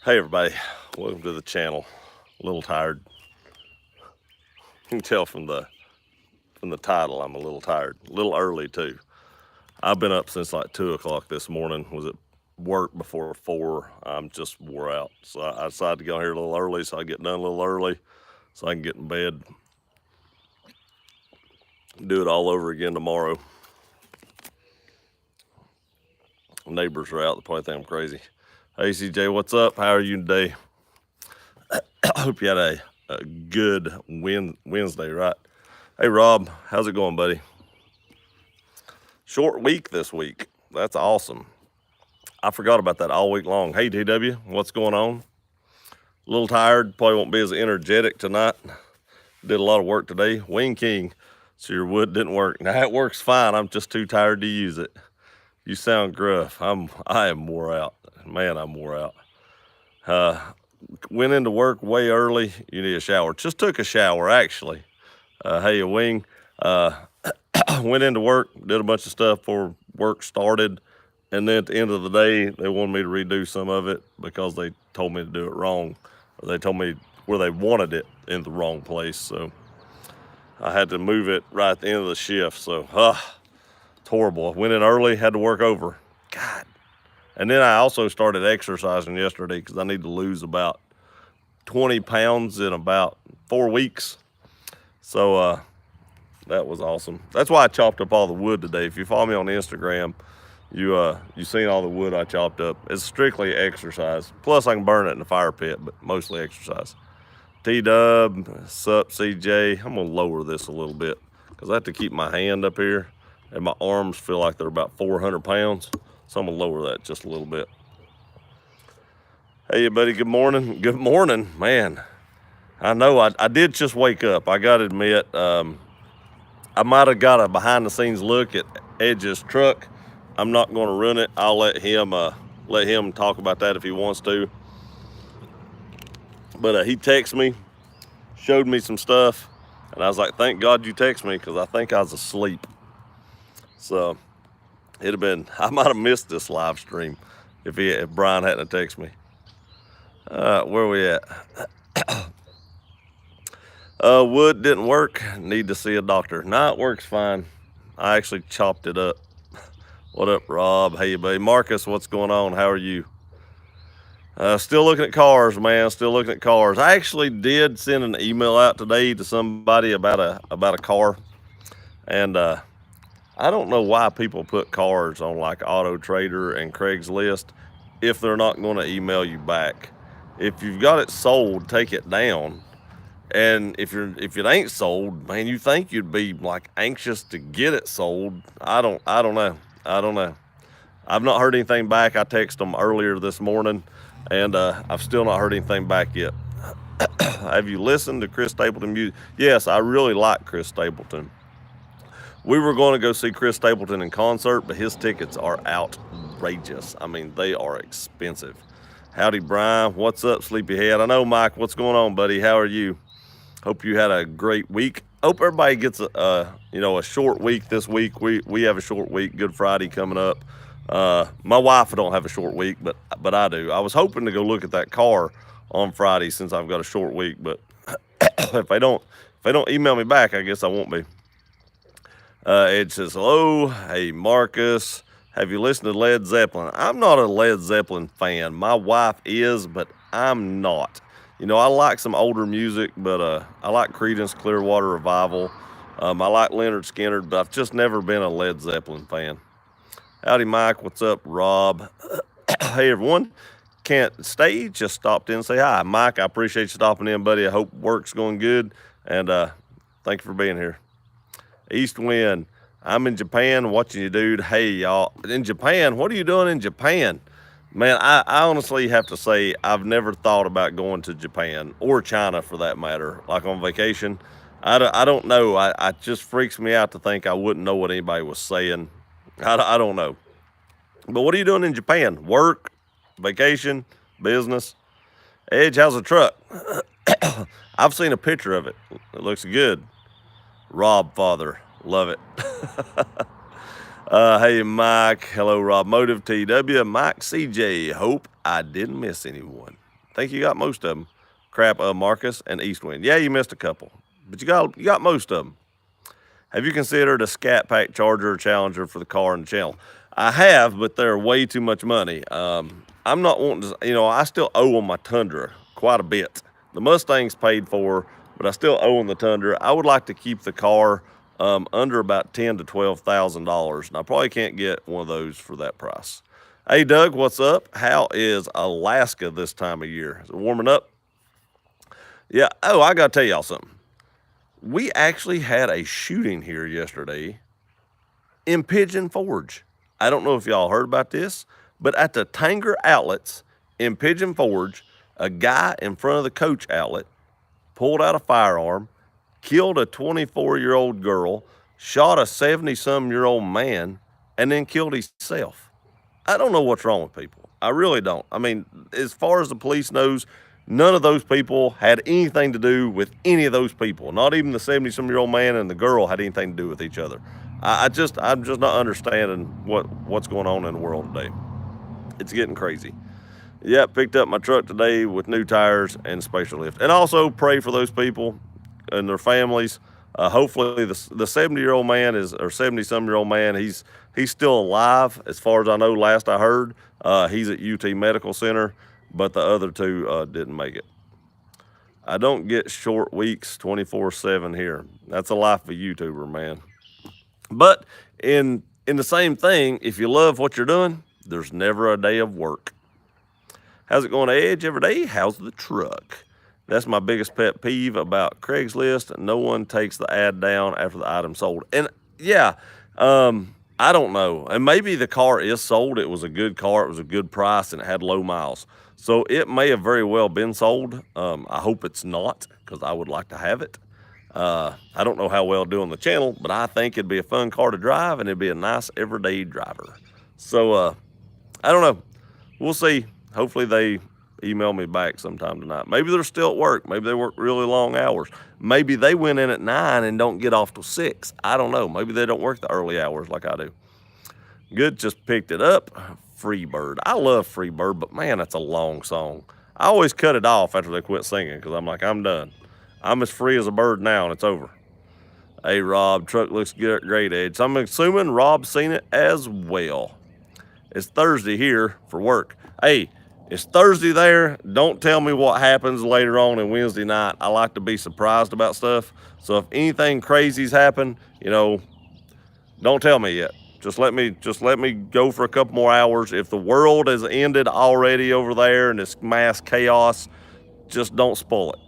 Hey everybody, welcome to the channel. A little tired. You can tell from the title I'm a little tired. A little early too. I've been up since like 2 o'clock this morning. Was at work before 4. I'm just wore out. So I decided to go here a little early so I get done a little early so I can get in bed. Do it all over again tomorrow. Neighbors are out. They probably think I'm crazy. Hey CJ, what's up? How are you today? I hope you had a good Wednesday, right? Hey Rob, how's it going, buddy? Short week this week. That's awesome. I forgot about that all week long. Hey TW, what's going on? A little tired, probably won't be as energetic tonight. Did a lot of work today. Wing King, so your wood didn't work. Now it works fine, I'm just too tired to use it. You sound gruff. I am wore out. Man, I'm wore out. Went into work way early. You need a shower. Just took a shower actually. Hey, Wing. Went into work, did a bunch of stuff before work started, and then at the end of the day, they wanted me to redo some of it because they told me to do it wrong. Or they told me where they wanted it in the wrong place, so I had to move it right at the end of the shift. So, it's horrible. I went in early, had to work over. God. And then I also started exercising yesterday because I need to lose about 20 pounds in about 4 weeks. So, that was awesome. That's why I chopped up all the wood today. If you follow me on Instagram, you seen all the wood I chopped up. It's strictly exercise. Plus I can burn it in the fire pit, but mostly exercise. T-Dub, sup CJ. I'm gonna lower this a little bit because I have to keep my hand up here and my arms feel like they're about 400 pounds. So I'm gonna lower that just a little bit. Hey buddy, good morning. Good morning, man. I know I did just wake up. I gotta admit, I might have got a behind the scenes look at Edge's truck. I'm not going to run it. I'll let him talk about that if he wants to. But he texted me, showed me some stuff, and I was like, thank God you texted me because I think I was asleep. So I might have missed this live stream if Brian hadn't texted me. Where are we at? Wood didn't work. Need to see a doctor. Nah, it works fine. I actually chopped it up. What up, Rob? Hey, buddy. Marcus, what's going on? How are you? Still looking at cars, man. Still looking at cars. I actually did send an email out today to somebody about a car, and I don't know why people put cars on like Auto Trader and Craigslist if they're not going to email you back. If you've got it sold, take it down. And if it ain't sold, man, you think you'd be like anxious to get it sold. I don't know. I've not heard anything back. I texted them earlier this morning, and I've still not heard anything back yet. Have you listened to Chris Stapleton music? Yes, I really like Chris Stapleton. We were going to go see Chris Stapleton in concert, but his tickets are outrageous. I mean, they are expensive. Howdy, Brian. What's up, Sleepyhead? I know, Mike. What's going on, buddy? How are you? Hope you had a great week. Hope everybody gets a short week this week. We have a short week. Good Friday coming up. My wife don't have a short week, but I do. I was hoping to go look at that car on Friday since I've got a short week, but if they don't email me back, I guess I won't be. Ed says hello. Hey Marcus, have you listened to Led Zeppelin? I'm not a Led Zeppelin fan. My wife is, but I'm not. You know, I like some older music, but I like Creedence Clearwater Revival. I like Leonard Skinner, but I've just never been a Led Zeppelin fan. Howdy, Mike. What's up, Rob? Hey, everyone. Can't stay, just stopped in and say hi. Mike, I appreciate you stopping in, buddy. I hope work's going good, and thank you for being here. East Wind. I'm in Japan watching you, dude. Hey, y'all. In Japan? What are you doing in Japan? Man, I honestly have to say I've never thought about going to Japan or China for that matter, like on vacation. I don't know. I just freaks me out to think I wouldn't know what anybody was saying. I don't know. But what are you doing in Japan? Work, vacation, business? Edge, how's the truck? I've seen a picture of it. It looks good. Rob Father, love it. Hey, Mike. Hello, Rob Motive TW. Mike CJ. Hope I didn't miss anyone. think you got most of them. Crap, Marcus and Eastwind. Yeah, you missed a couple, but you got most of them. Have you considered a Scat Pack Charger or Challenger for the car and the channel? I have, but they're way too much money. I'm not wanting to, I still owe on my Tundra quite a bit. The Mustang's paid for, but I still owe on the Tundra. I would like to keep the car under about $10,000 to $12,000, and I probably can't get one of those for that price. Hey, Doug, what's up? How is Alaska this time of year? Is it warming up? Yeah. Oh, I got to tell y'all something. We actually had a shooting here yesterday in Pigeon Forge. I don't know if y'all heard about this, but at the Tanger Outlets in Pigeon Forge, a guy in front of the Coach outlet pulled out a firearm, killed a 24-year-old girl, shot a 70-some-year-old man, and then killed himself. I don't know what's wrong with people. I really don't. I mean, as far as the police knows, none of those people had anything to do with any of those people. Not even the 70-some-year-old man and the girl had anything to do with each other. I'm just not understanding what's going on in the world today. It's getting crazy. Yeah, picked up my truck today with new tires and spatial lift. And also pray for those people and their families. Hopefully the 70-year-old man or 70-some-year-old man, he's still alive. As far as I know, last I heard, he's at UT Medical Center, but the other two didn't make it. I don't get short weeks 24/7 here. That's a life of a YouTuber, man. But in the same thing, if you love what you're doing, there's never a day of work. How's it going to Edge every day? How's the truck? That's my biggest pet peeve about Craigslist. No one takes the ad down after the item sold. And yeah, I don't know. And maybe the car is sold. It was a good car. It was a good price and it had low miles. So it may have very well been sold. I hope it's not, because I would like to have it. I don't know how well do on the channel, but I think it'd be a fun car to drive and it'd be a nice everyday driver. So I don't know. We'll see. Hopefully they email me back sometime tonight. Maybe they're still at work. Maybe they work really long hours. Maybe they went in at 9 and don't get off till 6. I don't know. Maybe they don't work the early hours like I do. Good, just picked it up. Freebird. I love Freebird, but man, that's a long song. I always cut it off after they quit singing because I'm like, I'm done. I'm as free as a bird now and it's over. Hey, Rob, truck looks good, great, Edge. So I'm assuming Rob's seen it as well. It's Thursday here for work. Hey, it's Thursday there. Don't tell me what happens later on in Wednesday night. I like to be surprised about stuff. So if anything crazy's happened, don't tell me yet. Just let me go for a couple more hours. If the world has ended already over there and it's mass chaos, just don't spoil it.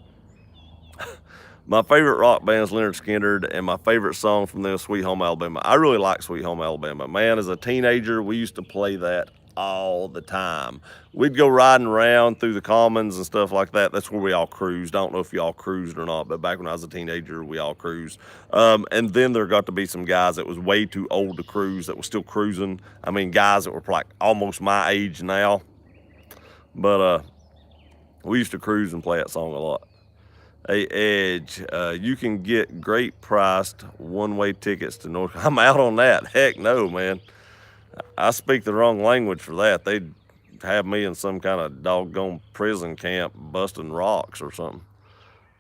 My favorite rock band is Lynyrd Skynyrd, and my favorite song from them is Sweet Home Alabama. I really like Sweet Home Alabama. Man, as a teenager, we used to play that all the time. We'd go riding around through the commons and stuff like that. That's where we all cruised. I don't know if y'all cruised or not, but back when I was a teenager, we all cruised. And then there got to be some guys that was way too old to cruise that was still cruising. I mean, guys that were like almost my age now. But we used to cruise and play that song a lot. Hey, Edge, you can get great priced one-way tickets to North. I'm out on that. Heck no, man. I speak the wrong language for that. They'd have me in some kind of doggone prison camp busting rocks or something.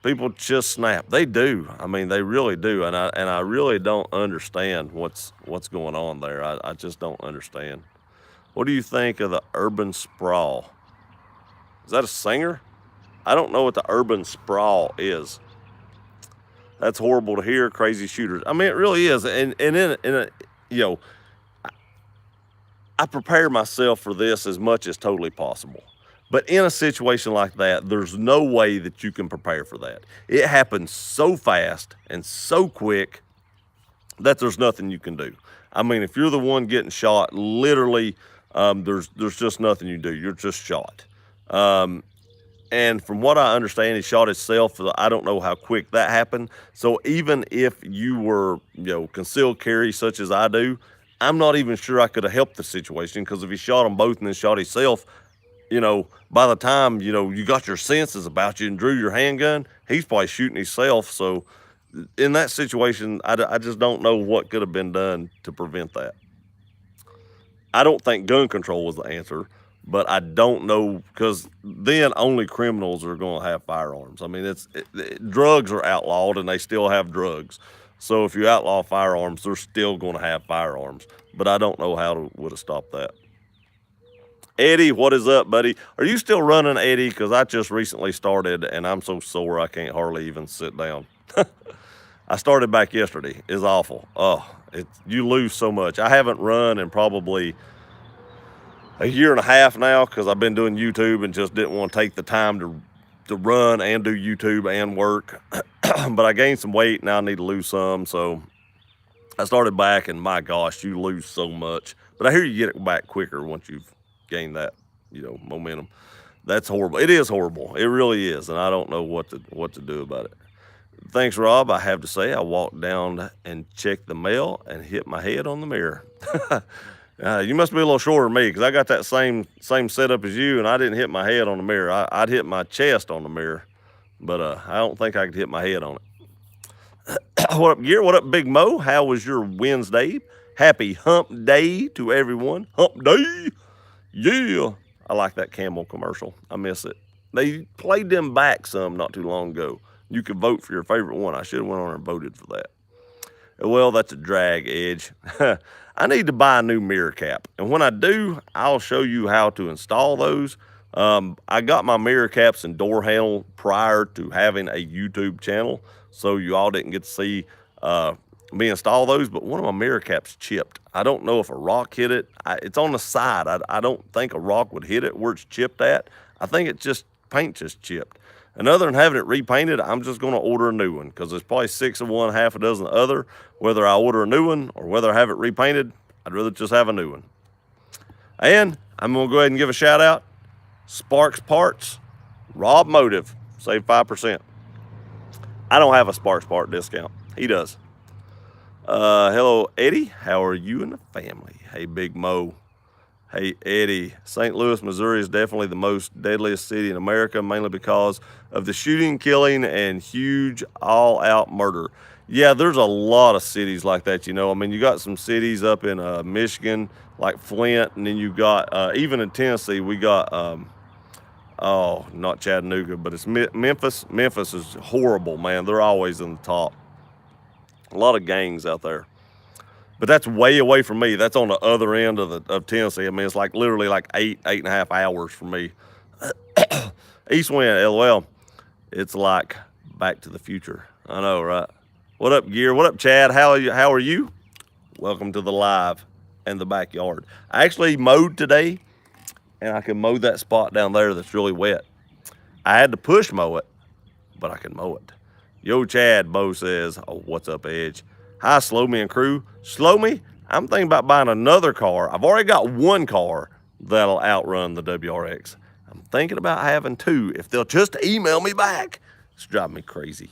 People just snap. They do. I mean, they really do. And I really don't understand what's going on there. I just don't understand. What do you think of the Urban Sprawl? Is that a singer? I don't know what the Urban Sprawl is. That's horrible to hear. Crazy shooters. I mean, it really is. And I prepare myself for this as much as totally possible. But in a situation like that, there's no way that you can prepare for that. It happens so fast and so quick that there's nothing you can do. I mean, if you're the one getting shot, literally, there's just nothing you do. You're just shot. And from what I understand, he shot himself. I don't know how quick that happened. So even if you were, concealed carry such as I do, I'm not even sure I could have helped the situation, because if he shot them both and then shot himself, by the time, you got your senses about you and drew your handgun, he's probably shooting himself. So in that situation, I just don't know what could have been done to prevent that. I don't think gun control was the answer. but I don't know, because then only criminals are going to have firearms. I mean, drugs are outlawed and they still have drugs. So if you outlaw firearms, they're still going to have firearms. But I don't know how to would have stopped that. Eddie, what is up, buddy? Are you still running, Eddie? Because I just recently started and I'm so sore I can't hardly even sit down. I started back yesterday. It's awful. Oh, you lose so much. I haven't run in probably a year and a half now, because I've been doing YouTube and just didn't want to take the time to run and do YouTube and work. But I gained some weight, now I need to lose some. So I started back, and my gosh, you lose so much. But I hear you get it back quicker once you've gained that, momentum. That's horrible. It is horrible. It really is, and I don't know what to do about it. Thanks, Rob. I have to say, I walked down and checked the mail and hit my head on the mirror. You must be a little shorter than me, because I got that same setup as you, and I didn't hit my head on the mirror. I'd hit my chest on the mirror, but I don't think I could hit my head on it. What up, Gear? What up, Big Mo? How was your Wednesday? Happy Hump Day to everyone. Hump Day. Yeah. I like that Camel commercial. I miss it. They played them back some not too long ago. You could vote for your favorite one. I should have went on and voted for that. Well, that's a drag, Edge. I need to buy a new mirror cap. And when I do, I'll show you how to install those. I got my mirror caps and door handle prior to having a YouTube channel, so you all didn't get to see me install those, but one of my mirror caps chipped. I don't know if a rock hit it. It's on the side. I don't think a rock would hit it where it's chipped at. I think paint just chipped. And other than having it repainted, I'm just going to order a new one, because there's probably 6 of one, half a dozen of the other. Whether I order a new one or whether I have it repainted, I'd rather just have a new one. And I'm going to go ahead and give a shout out. Sparks Parts, Rob Motive, save 5%. I don't have a Sparks Part discount. He does. Hello, Eddie. How are you and the family? Hey, Big Mo. Hey, Eddie. St. Louis, Missouri is definitely the most deadliest city in America, mainly because of the shooting, killing, and huge all-out murder. Yeah, there's a lot of cities like that, I mean, you got some cities up in Michigan, like Flint, and then you got, even in Tennessee, we got, not Chattanooga, but it's Memphis. Memphis is horrible, man. They're always in the top. A lot of gangs out there. But that's way away from me. That's on the other end of Tennessee. I mean, it's like literally like 8.5 hours from me. East wind, LOL. It's like Back to the Future. I know, right? What up, Gear? What up, Chad? How are you? Welcome to the live and the backyard. I actually mowed today, and I can mow that spot down there that's really wet. I had to push mow it, but I can mow it. Yo, Chad, Bo says, oh, what's up, Edge? Hi, Slow Me and crew. Slow Me, I'm thinking about buying another car. I've already got one car that'll outrun the WRX. I'm thinking about having two if they'll just email me back. It's driving me crazy.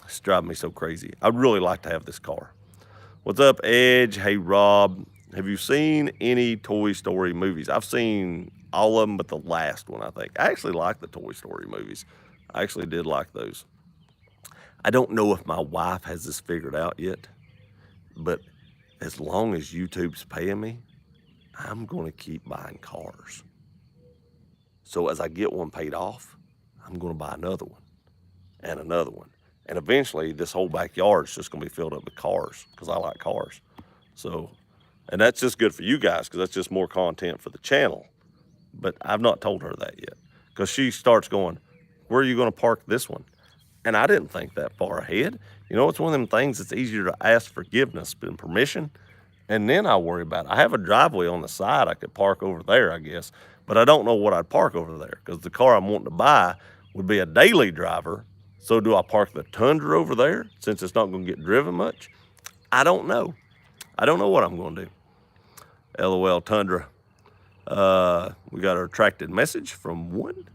It's driving me so crazy. I'd really like to have this car. What's up, Edge? Hey, Rob. Have you seen any Toy Story movies? I've seen all of them but the last one, I think. I actually like the Toy Story movies. I actually did like those. I don't know if my wife has this figured out yet, but as long as YouTube's paying me, I'm going to keep buying cars. So as I get one paid off, I'm going to buy another one and another one. And eventually this whole backyard is just going to be filled up with cars, because I like cars. So, and that's just good for you guys, because that's just more content for the channel. But I've not told her that yet, because she starts going, where are you going to park this one? And I didn't think that far ahead. It's one of them things that's easier to ask forgiveness and permission, and then I worry about it. I have a driveway on the side. I could park over there, I guess, but I don't know what I'd park over there, because the car I'm wanting to buy would be a daily driver. So do I park the Tundra over there, since it's not going to get driven much? I don't know. I don't know what I'm going to do. LOL Tundra. We got a retracted message from one.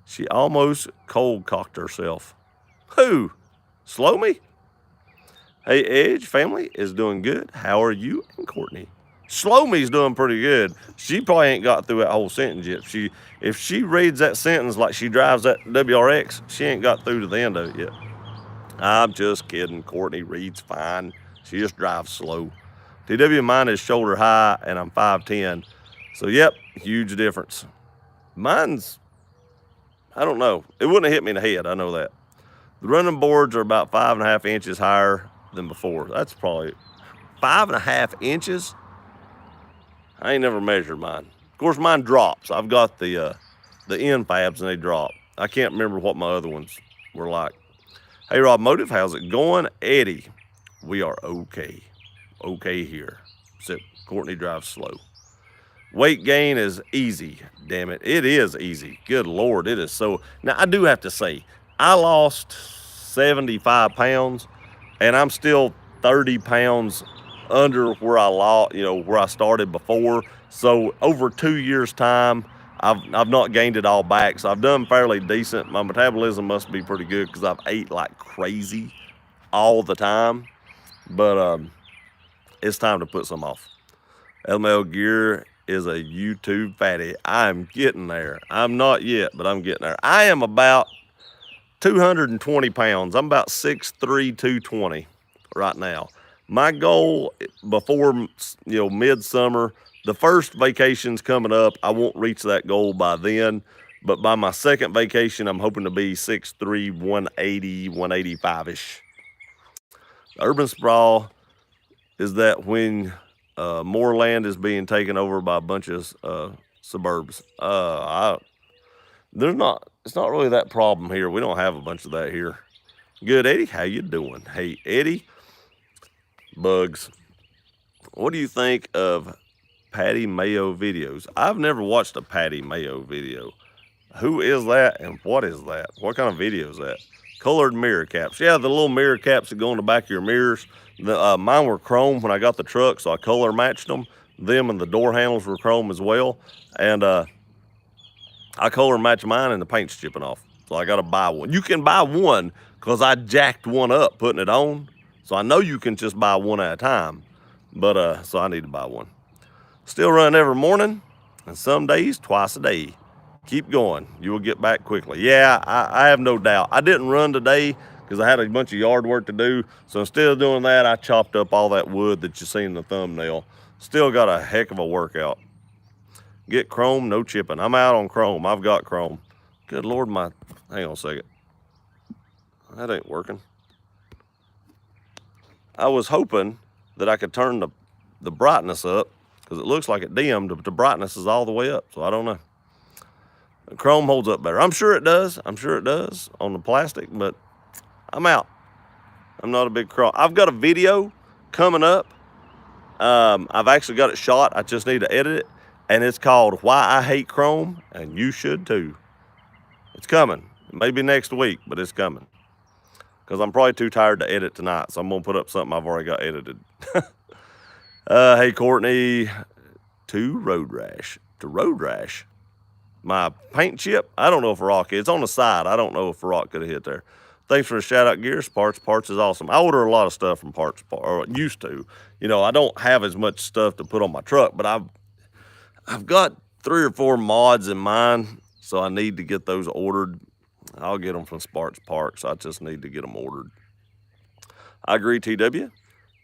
She almost cold cocked herself. Who? Slow Me? Hey, Edge family is doing good. How are you and Courtney? Slow Me's doing pretty good. She probably ain't got through that whole sentence yet. If she reads that sentence like she drives that WRX, she ain't got through to the end of it yet. I'm just kidding. Courtney reads fine. She just drives slow. TW, mine is shoulder high, and I'm 5'10". So, yep, huge difference. Mine's, I don't know. It wouldn't have hit me in the head. I know that. The running boards are about 5.5 inches higher than before. That's probably 5.5 inches. I ain't never measured mine. Of course, mine drops. I've got the end fabs and they drop. I can't remember what my other ones were like. Hey, Rob Motive, how's it going? Eddie, we are okay. Okay here. Except Courtney drives slow. Weight gain is easy, damn it. It is easy. Good Lord, it is so. Now, I do have to say, I lost 75 pounds, and I'm still 30 pounds under where I lost, where I started before. So over 2 years' time, I've not gained it all back. So I've done fairly decent. My metabolism must be pretty good because I've ate like crazy all the time. But it's time to put some off. LML Gear is a YouTube fatty. I'm getting there. I'm not yet, but I'm getting there. I am about 220 pounds. I'm about 6'3", 220 right now. My goal before, midsummer, the first vacation's coming up. I won't reach that goal by then, but by my second vacation, I'm hoping to be 6'3", 180, 185-ish. Urban sprawl is that when more land is being taken over by a bunch of suburbs. It's not really that problem here. We don't have a bunch of that here. Good, Eddie. How you doing? Hey, Eddie. Bugs. What do you think of Patty Mayo videos? I've never watched a Patty Mayo video. Who is that and what is that? What kind of video is that? Colored mirror caps. Yeah, the little mirror caps that go in the back of your mirrors. Mine were chrome when I got the truck, so I color matched them. Them and the door handles were chrome as well. And I color match mine and the paint's chipping off. So I got to buy one. You can buy one because I jacked one up putting it on. So I know you can just buy one at a time. But so I need to buy one. Still run every morning and some days twice a day. Keep going. You will get back quickly. Yeah, I have no doubt. I didn't run today because I had a bunch of yard work to do. So instead of doing that, I chopped up all that wood that you see in the thumbnail. Still got a heck of a workout. Get chrome, no chipping. I'm out on chrome. I've got chrome. Good Lord, hang on a second. That ain't working. I was hoping that I could turn the brightness up because it looks like it dimmed, but the brightness is all the way up. So I don't know. Chrome holds up better. I'm sure it does. I'm sure it does on the plastic, but I'm out. I'm not a big chrome. I've got a video coming up. I've actually got it shot. I just need to edit it. And it's called Why I Hate Chrome, and you should too. It's coming. Maybe next week, but it's coming. Because I'm probably too tired to edit tonight, so I'm going to put up something I've already got edited. Hey, Courtney, to Road Rash. My paint chip, I don't know if a rock is. It's on the side. I don't know if a rock could have hit there. Thanks for the shout out, Gears. Parts is awesome. I order a lot of stuff from Parts, or used to. I don't have as much stuff to put on my truck, but I've got 3 or 4 mods in mine, so I need to get those ordered. I'll get them from Sparks Parks. I just need to get them ordered. I agree, TW.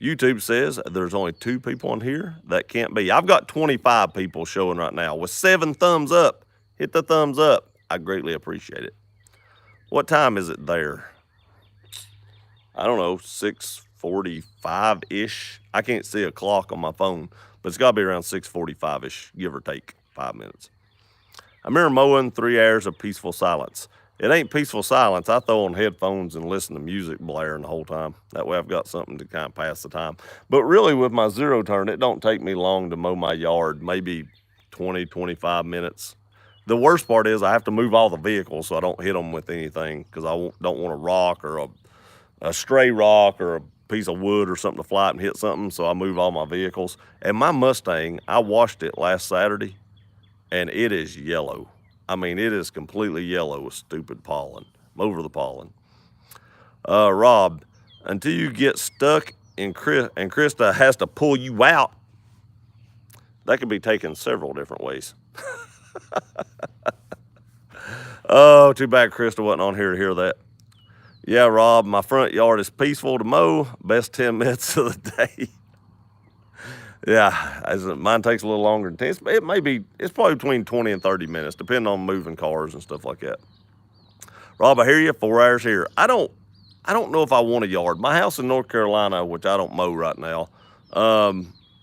YouTube says there's only 2 people on here. That can't be. I've got 25 people showing right now with 7 thumbs up. Hit the thumbs up. I greatly appreciate it. What time is it there? I don't know, 6:45-ish. I can't see a clock on my phone, but it's got to be around 6:45-ish, give or take 5 minutes. I remember mowing 3 hours of peaceful silence. It ain't peaceful silence. I throw on headphones and listen to music blaring the whole time. That way I've got something to kind of pass the time. But really with my zero turn, it don't take me long to mow my yard, maybe 20, 25 minutes. The worst part is I have to move all the vehicles so I don't hit them with anything because I don't want a rock or a stray rock or a piece of wood or something to fly and hit something, so I move all my vehicles. And my Mustang, I washed it last Saturday, and it is yellow. I mean, it is completely yellow with stupid pollen. I'm over the pollen. Rob, until you get stuck and Krista has to pull you out, that could be taken several different ways. Oh, too bad Krista wasn't on here to hear that. Yeah, Rob, my front yard is peaceful to mow. Best 10 minutes of the day. Yeah, mine takes a little longer than 10. It's probably between 20 and 30 minutes, depending on moving cars and stuff like that. Rob, I hear you. 4 hours here. I don't know if I want a yard. My house in North Carolina, which I don't mow right now,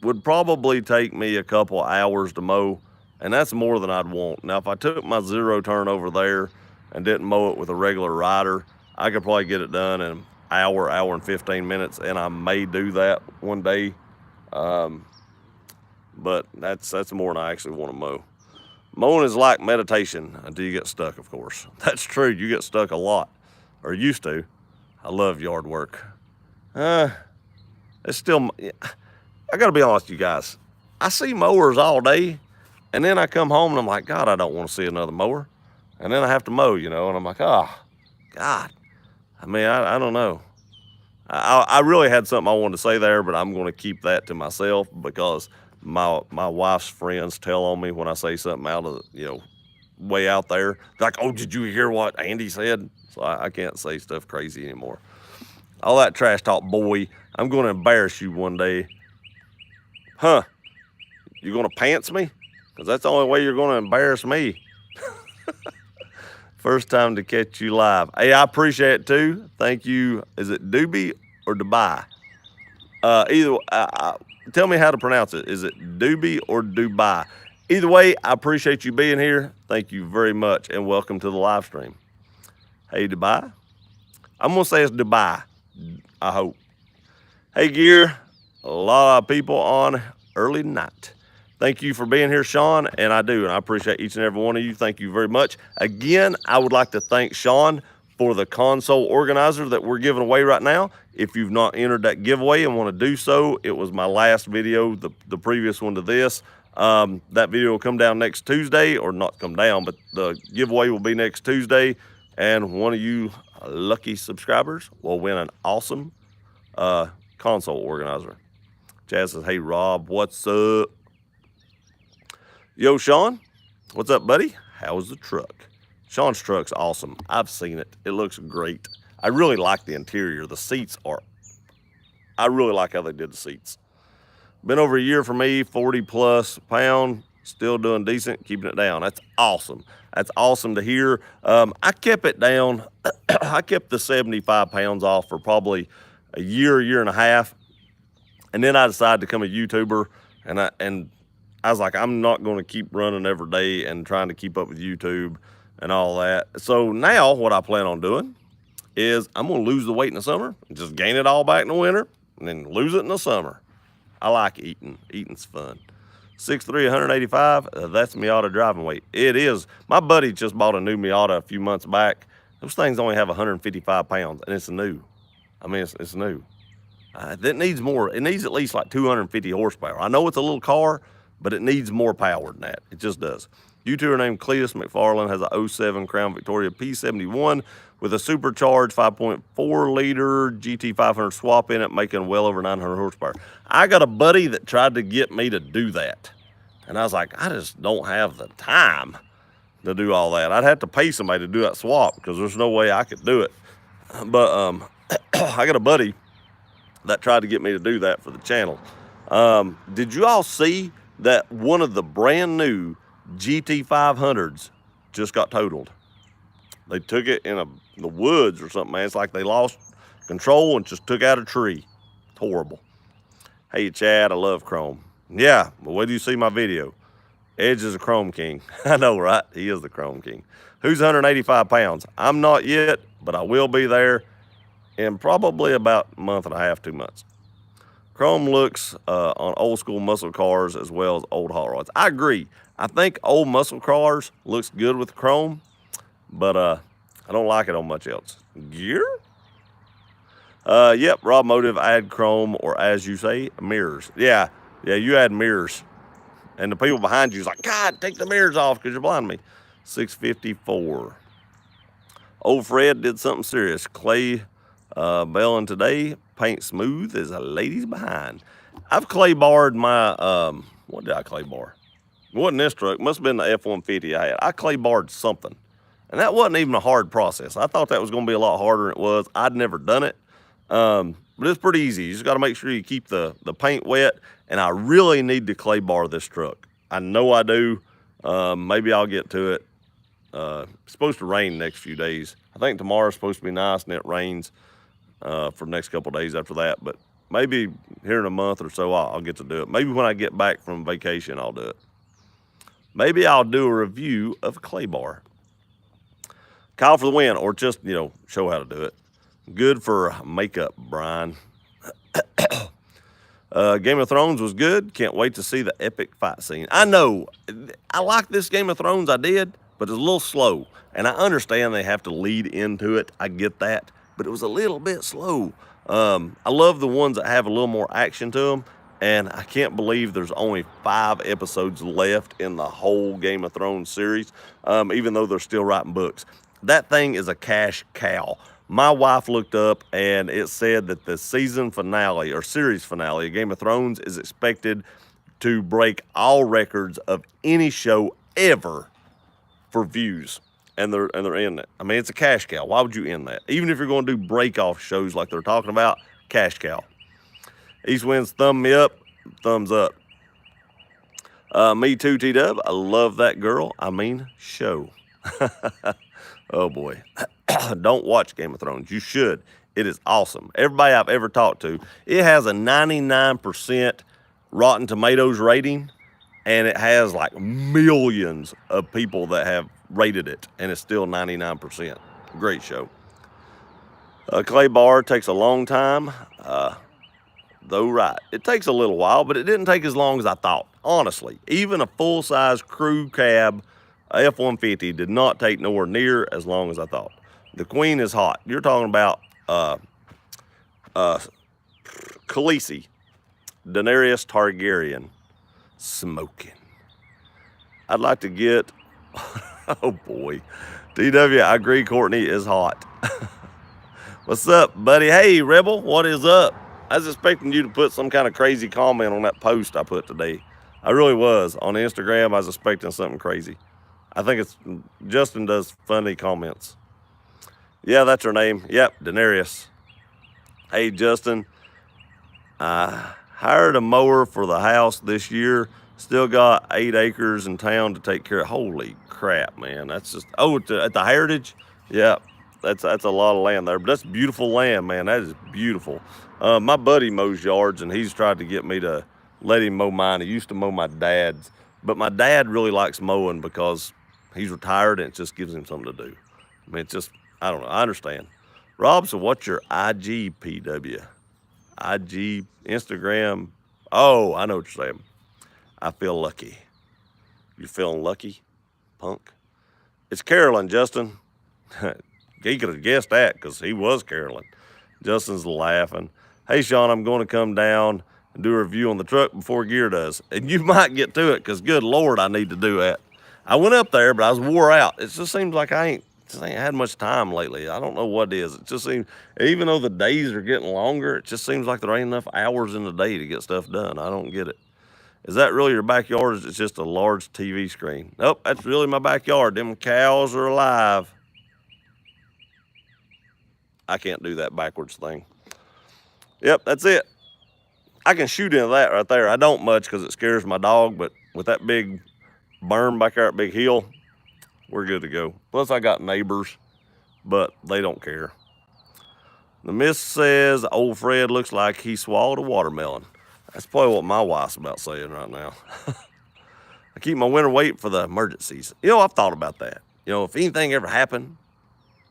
would probably take me a couple hours to mow, and that's more than I'd want. Now, if I took my zero turn over there and didn't mow it with a regular rider, I could probably get it done in an hour and 15 minutes, and I may do that one day. But that's more than I actually want to mow. Mowing is like meditation until you get stuck, of course. That's true. You get stuck a lot, or used to. I love yard work. It's still, I gotta be honest with you guys. I see mowers all day, and then I come home and I'm like, God, I don't want to see another mower. And then I have to mow, and I'm like, oh, God. I mean, I don't know. I really had something I wanted to say there, but I'm going to keep that to myself because my wife's friends tell on me when I say something out of, way out there. Like, oh, did you hear what Andy said? So I can't say stuff crazy anymore. All that trash talk, boy, I'm going to embarrass you one day. Huh? You going to pants me? Because that's the only way you're going to embarrass me. First time to catch you live. Hey, I appreciate it too. Thank you. Is it Doobie or Dubai? Tell me how to pronounce it. Is it Doobie or Dubai? Either way, I appreciate you being here. Thank you very much, and welcome to the live stream. Hey, Dubai. I'm going to say it's Dubai, I hope. Hey, Gear. A lot of people on early night. Thank you for being here, Sean, and I appreciate each and every one of you. Thank you very much. Again, I would like to thank Sean for the console organizer that we're giving away right now. If you've not entered that giveaway and want to do so, it was my last video, the previous one to this. That video will come down next Tuesday, or not come down, but the giveaway will be next Tuesday, and one of you lucky subscribers will win an awesome console organizer. Jazz says, hey, Rob, what's up? Yo, Sean, what's up, buddy? How's the truck? Sean's truck's awesome. I've seen it. It looks great. I really like the interior. The seats I really like how they did the seats. Been over a year for me, 40 plus pound, still doing decent, keeping it down. That's awesome. That's awesome to hear. I kept it down. I kept the 75 pounds off for probably a year and a half. And then I decided to become a YouTuber, and I was like, I'm not going to keep running every day and trying to keep up with YouTube and all that. So now what I plan on doing is I'm going to lose the weight in the summer and just gain it all back in the winter and then lose it in the summer. I like eating. Eating's fun. 6'3", 185, that's Miata driving weight. It is. My buddy just bought a new Miata a few months back. Those things only have 155 pounds, and it's new. I mean, it's new. That needs more. It needs at least like 250 horsepower. I know it's a little car, but it needs more power than that. It just does. YouTuber named Cletus McFarland has a 07 Crown Victoria P71 with a supercharged 5.4 liter GT 500 swap in it, making well over 900 horsepower. I got a buddy that tried to get me to do that. And I was like, I just don't have the time to do all that. I'd have to pay somebody to do that swap because there's no way I could do it. But I got a buddy that tried to get me to do that for the channel. Did you all see that one of the brand new GT 500s just got totaled? They took it in the woods or something, man. It's like they lost control and just took out a tree. It's horrible. Hey, Chad, I love chrome. Yeah, but where do you see my video? Edge is a chrome king. I know, right? He is the chrome king. Who's 185 pounds? I'm not yet, but I will be there in probably about a month and a half, 2 months. Chrome looks on old school muscle cars as well as old hot rods. I agree. I think old muscle cars looks good with chrome, but I don't like it on much else. Gear? Yep, Rob Motive, add chrome, or as you say, mirrors. Yeah, you add mirrors. And the people behind you is like, God, take the mirrors off because you're blinding me. 654. Old Fred did something serious. Clay Bellin today, paint smooth as a lady's behind. I've clay barred my, what did I clay bar? It wasn't this truck. Must have been the F-150 I had. I clay barred something. And that wasn't even a hard process. I thought that was going to be a lot harder than it was. I'd never done it. but it's pretty easy. You just got to make sure you keep the paint wet, and I really need to clay bar this truck. I know I do. Maybe I'll get to it. It's supposed to rain next few days. I think tomorrow's supposed to be nice, and it rains for the next couple of days after that. But maybe here in a month or so, I'll get to do it. Maybe when I get back from vacation, I'll do it. Maybe I'll do a review of clay bar. Kyle for the win, or just, show how to do it. Good for makeup, Brian. Game of Thrones was good. Can't wait to see the epic fight scene. I know. I like this Game of Thrones. I did, but it's a little slow. And I understand they have to lead into it. I get that. But it was a little bit slow. I love the ones that have a little more action to them. And I can't believe there's only 5 episodes left in the whole Game of Thrones series, even though they're still writing books. That thing is a cash cow. My wife looked up and it said that the season finale or series finale of Game of Thrones is expected to break all records of any show ever for views. And they're in it. I mean, it's a cash cow. Why would you end that? Even if you're going to do break-off shows like they're talking about, cash cow. East Wind's thumb me up, thumbs up. Me too, T-Dub. I love that girl. I mean, show. Oh, boy. Don't watch Game of Thrones. You should. It is awesome. Everybody I've ever talked to, it has a 99% Rotten Tomatoes rating, and it has like millions of people that have rated it, and it's still 99%. Great show. Clay bar takes a long time, though, right. It takes a little while, but it didn't take as long as I thought. Honestly, even a full-size crew cab F-150 did not take nowhere near as long as I thought. The Queen is hot. You're talking about Khaleesi, Daenerys Targaryen, smoking. I'd like to get, oh boy, TW, I agree, Courtney is hot. What's up, buddy? Hey, Rebel, what is up? I was expecting you to put some kind of crazy comment on that post I put today. I really was. On Instagram, I was expecting something crazy. I think it's, Justin does funny comments. Yeah, that's her name. Yep, Daenerys. Hey, Justin, I hired a mower for the house this year. Still got 8 acres in town to take care of. Holy crap, man. That's just, at the Heritage? Yeah, that's a lot of land there. But that's beautiful land, man. That is beautiful. My buddy mows yards, and he's tried to get me to let him mow mine. He used to mow my dad's. But my dad really likes mowing because he's retired, and it just gives him something to do. I mean, it's just, I don't know. I understand. Rob, so what's your IGPW? IG, Instagram. Oh, I know what you're saying. I feel lucky. You feeling lucky, punk? It's Carolyn, Justin. He could have guessed that because he was Carolyn. Justin's laughing. Hey, Sean, I'm going to come down and do a review on the truck before Gear does. And you might get to it because, good Lord, I need to do that. I went up there, but I was wore out. It just seems like I ain't had much time lately. I don't know what it is. It just seems, even though the days are getting longer, it just seems like there ain't enough hours in the day to get stuff done. I don't get it. Is that really your backyard, or is it just a large TV screen? Nope, that's really my backyard. Them cows are alive. I can't do that backwards thing. Yep, that's it. I can shoot into that right there. I don't much because it scares my dog, but with that big berm back there, that big hill, we're good to go. Plus, I got neighbors, but they don't care. The miss says old Fred looks like he swallowed a watermelon. That's probably what my wife's about saying right now. I keep my winter weight for the emergencies. I've thought about that. If anything ever happened,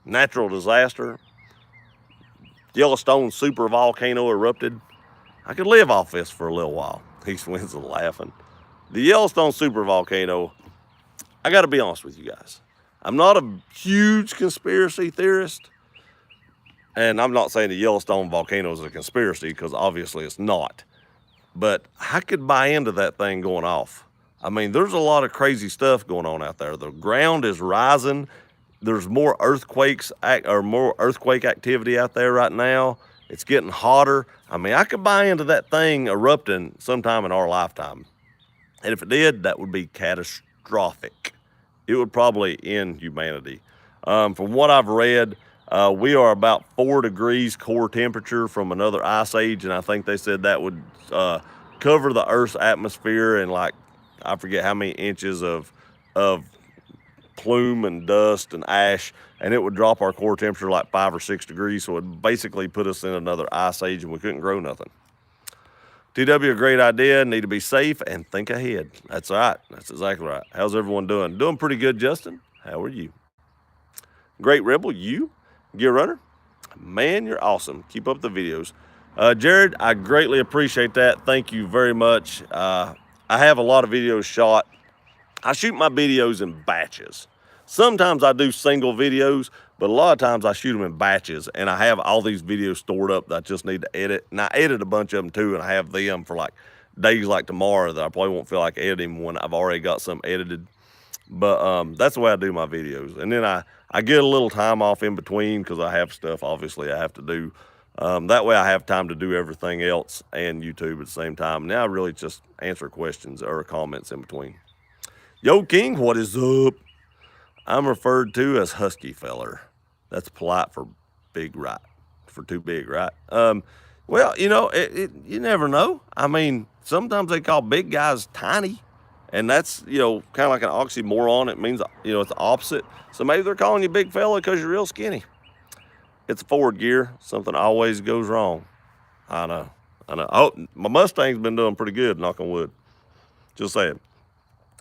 natural disaster, Yellowstone super volcano erupted, I could live off this for a little while. East Winds laughing. The Yellowstone super volcano, I got to be honest with you guys. I'm not a huge conspiracy theorist. And I'm not saying the Yellowstone volcano is a conspiracy because obviously it's not. But I could buy into that thing going off. I mean, there's a lot of crazy stuff going on out there. The ground is rising. There's more earthquake activity out there right now. It's getting hotter. I mean, I could buy into that thing erupting sometime in our lifetime. And if it did, that would be catastrophic. It would probably end humanity. From what I've read, We are about 4 degrees core temperature from another ice age, and I think they said that would cover the Earth's atmosphere in like, I forget how many inches of plume and dust and ash, and it would drop our core temperature like 5 or 6 degrees. So it would basically put us in another ice age, and we couldn't grow nothing. TW, a great idea. Need to be safe and think ahead. That's right. That's exactly right. How's everyone doing? Doing pretty good, Justin. How are you? Great Rebel, you? Gear Runner? Man, you're awesome. Keep up the videos. Jared, I greatly appreciate that. Thank you very much. I have a lot of videos shot. I shoot my videos in batches. Sometimes I do single videos, but a lot of times I shoot them in batches, and I have all these videos stored up that I just need to edit. And I edit a bunch of them too, and I have them for like days like tomorrow that I probably won't feel like editing when I've already got some edited. But that's the way I do my videos. And then I get a little time off in between because I have stuff, obviously, I have to do. That way I have time to do everything else and YouTube at the same time. Now I really just answer questions or comments in between. Yo, King, what is up? I'm referred to as Husky Feller. That's polite for big, right? For too big, right? Well, you know, you never know. I mean, sometimes they call big guys tiny, and that's, you know, kind of like an oxymoron. It means, you know, it's the opposite. So maybe they're calling you big fella because you're real skinny. It's a Ford gear. Something always goes wrong. I know. Oh, my Mustang's been doing pretty good, knock on wood. Just saying.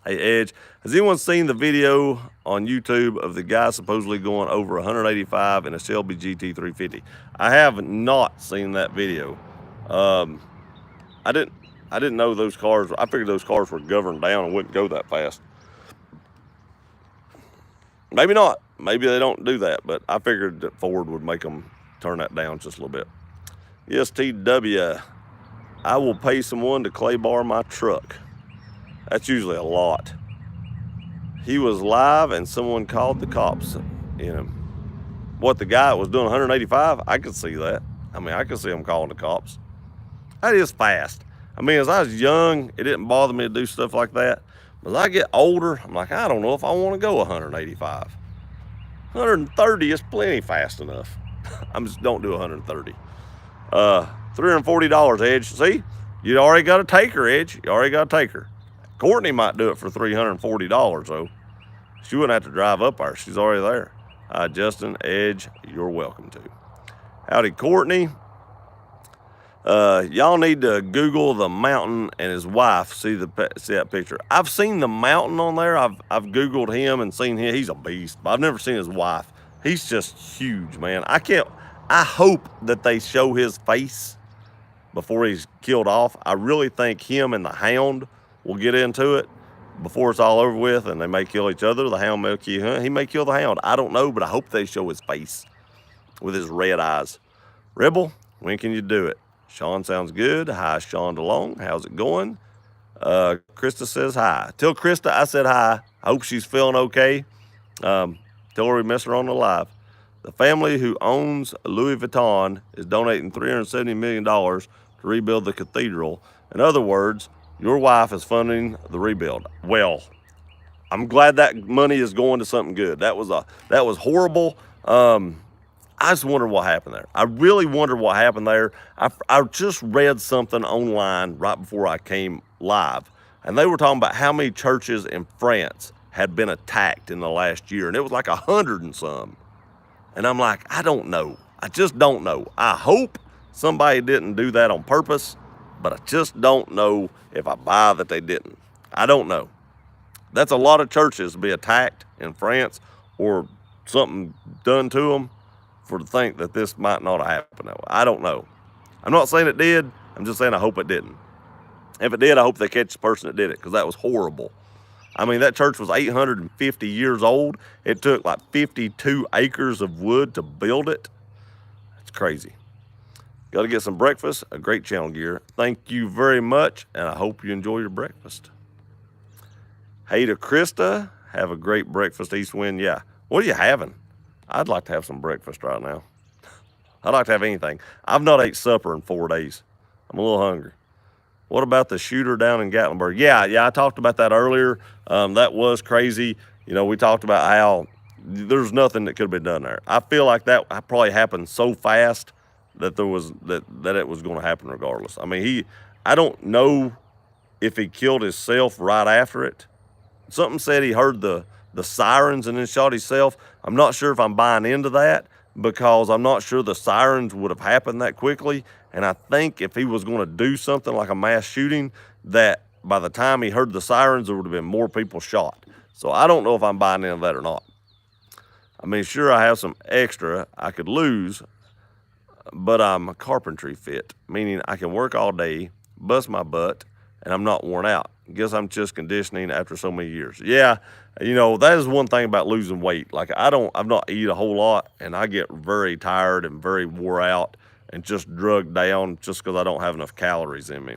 Hey, Edge, has anyone seen the video on YouTube of the guy supposedly going over 185 in a Shelby GT350? I have not seen that video. I didn't know those cars. I figured those cars were governed down and wouldn't go that fast. Maybe not. Maybe they don't do that, but I figured that Ford would make them turn that down just a little bit. Yes, TW, I will pay someone to clay bar my truck. That's usually a lot. He was live and someone called the cops in him. What, the guy was doing 185? I could see that. I mean, I could see him calling the cops. That is fast. I mean, as I was young, it didn't bother me to do stuff like that. But as I get older, I'm like, I don't know if I want to go 185. 130 is plenty fast enough. I just don't do 130. $340, Edge. See, you already got a taker, Edge. You already got a taker. Courtney might do it for $340, though. She wouldn't have to drive up there. She's already there. Justin, Edge, you're welcome to. Howdy, Courtney. Y'all need to Google the mountain and his wife. See that picture. I've seen the mountain on there. I've Googled him and seen him. He's a beast. But I've never seen his wife. He's just huge, man. I hope that they show his face before he's killed off. I really think him and the hound will get into it before it's all over with, and they may kill each other. The hound may kill him. He may kill the hound. I don't know, but I hope they show his face with his red eyes. Rebel, when can you do it? Sean sounds good. Hi, Sean DeLong. How's it going? Krista says hi. Tell Krista I said hi. I hope she's feeling okay. Tell her we miss her on the live. The family who owns Louis Vuitton is donating $370 million to rebuild the cathedral. In other words, your wife is funding the rebuild. Well, I'm glad that money is going to something good. That was horrible. I just wonder what happened there. I really wonder what happened there. I just read something online right before I came live, and they were talking about how many churches in France had been attacked in the last year, and it was like 100 and some. And I'm like, I don't know. I just don't know. I hope somebody didn't do that on purpose, but I just don't know if I buy that they didn't. I don't know. That's a lot of churches to be attacked in France or something done to them for to think that this might not have happened that way. I don't know. I'm not saying it did. I'm just saying I hope it didn't. If it did, I hope they catch the person that did it, because that was horrible. I mean, that church was 850 years old. It took like 52 acres of wood to build it. It's crazy. Got to get some breakfast. A great channel, Gear. Thank you very much, and I hope you enjoy your breakfast. Hey to Krista. Have a great breakfast, East Wind. Yeah. What are you having? I'd like to have some breakfast right now. I'd like to have anything. I've not ate supper in 4 days. I'm a little hungry. What about the shooter down in Gatlinburg? Yeah, I talked about that earlier. That was crazy. You know, we talked about how there's nothing that could have been done there. I feel like that probably happened so fast that there was that it was going to happen regardless. I mean, I don't know if he killed himself right after it. Something said he heard the sirens and then shot himself. I'm not sure if I'm buying into that because I'm not sure the sirens would have happened that quickly. And I think if he was going to do something like a mass shooting, that by the time he heard the sirens, there would have been more people shot. So I don't know if I'm buying into that or not. I mean, sure, I have some extra I could lose, but I'm a carpentry fit, meaning I can work all day, bust my butt, and I'm not worn out. Guess I'm just conditioning after so many years. Yeah, you know, that is one thing about losing weight. Like I've not eat a whole lot, and I get very tired and very wore out and just drugged down just because I don't have enough calories in me.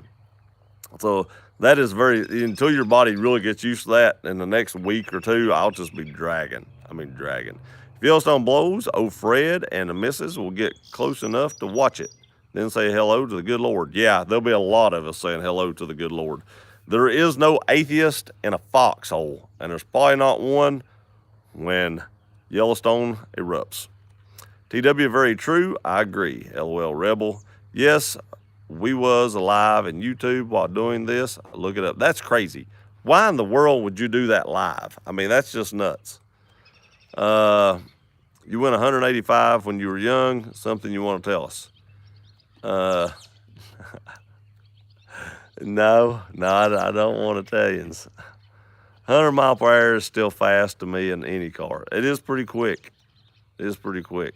So that is until your body really gets used to that, in the next week or two, I'll just be dragging. I mean, dragging. If Yellowstone blows, old Fred and the missus will get close enough to watch it. Then say hello to the good Lord. Yeah, there'll be a lot of us saying hello to the good Lord. There is no atheist in a foxhole, and there's probably not one when Yellowstone erupts. TW, very true. I agree. LOL Rebel. Yes, we was alive in YouTube while doing this. Look it up. That's crazy. Why in the world would you do that live? I mean, that's just nuts. You went 185 when you were young. Something you want to tell us? No, I don't want Italians. 100 mile per hour is still fast to me in any car. It is pretty quick. It is pretty quick.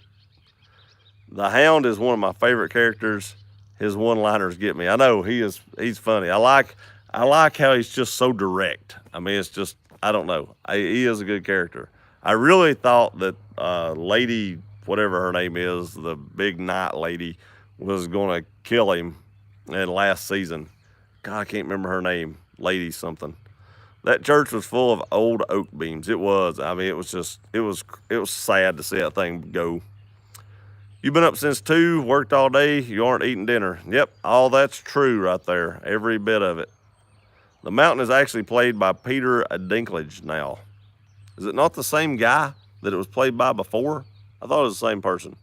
The Hound is one of my favorite characters. His one-liners get me. I know he's funny. I like how he's just so direct. I mean, it's just, I don't know. He is a good character. I really thought that Lady, whatever her name is, the big night lady, was going to kill him in last season. God, I can't remember her name. Lady something. That church was full of old oak beams. It was. I mean, it was sad to see that thing go. You've been up since 2, worked all day, you aren't eating dinner. Yep, all that's true right there, every bit of it. The Mountain is actually played by Peter Dinklage now. Is it not the same guy that it was played by before? I thought it was the same person.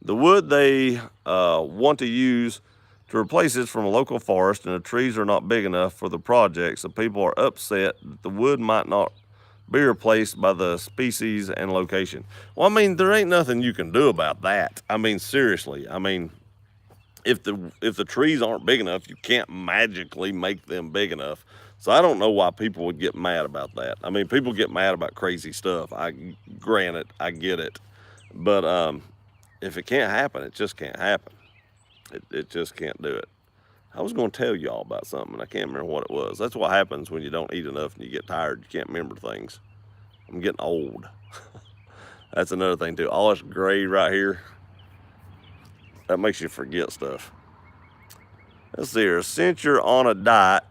The wood they want to use to replace it from a local forest, and the trees are not big enough for the project, so people are upset that the wood might not be replaced by the species and location. Well, I mean, there ain't nothing you can do about that. I mean, seriously. I mean, if the trees aren't big enough, you can't magically make them big enough. So I don't know why people would get mad about that. I mean, people get mad about crazy stuff. Granted, I get it. But if it can't happen, it just can't happen. It just can't do it. I was going to tell y'all about something, and I can't remember what it was. That's what happens when you don't eat enough and you get tired. You can't remember things. I'm getting old. That's another thing, too. All this gray right here, that makes you forget stuff. Let's see here. Since you're on a diet,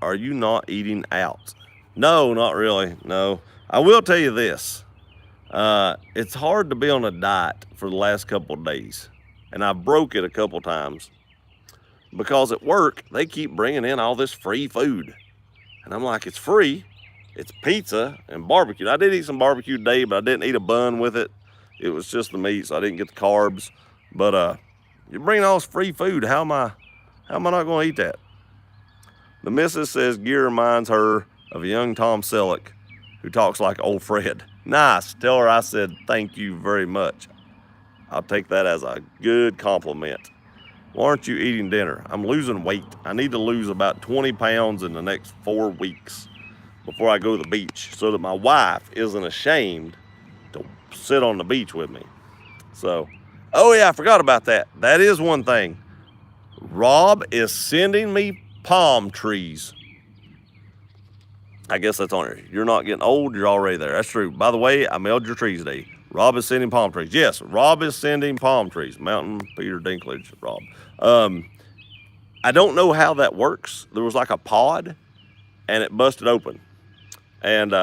are you not eating out? No, not really. No. I will tell you this. It's hard to be on a diet for the last couple of days. And I broke it a couple times. Because at work, they keep bringing in all this free food. And I'm like, it's free. It's pizza and barbecue. I did eat some barbecue today, but I didn't eat a bun with it. It was just the meat, so I didn't get the carbs. But you're bringing all this free food. How am I not going to eat that? The missus says gear reminds her of a young Tom Selleck who talks like old Fred. Nice. Tell her I said thank you very much. I'll take that as a good compliment. Why aren't you eating dinner? I'm losing weight. I need to lose about 20 pounds in the next 4 weeks before I go to the beach so that my wife isn't ashamed to sit on the beach with me. So, oh yeah, I forgot about that. That is one thing. Rob is sending me palm trees. I guess that's on here. You're not getting old, you're already there. That's true. By the way, I mailed your trees today. Rob is sending palm trees. Yes, Rob is sending palm trees. Mountain Peter Dinklage, Rob. I don't know how that works. There was like a pod, and it busted open. And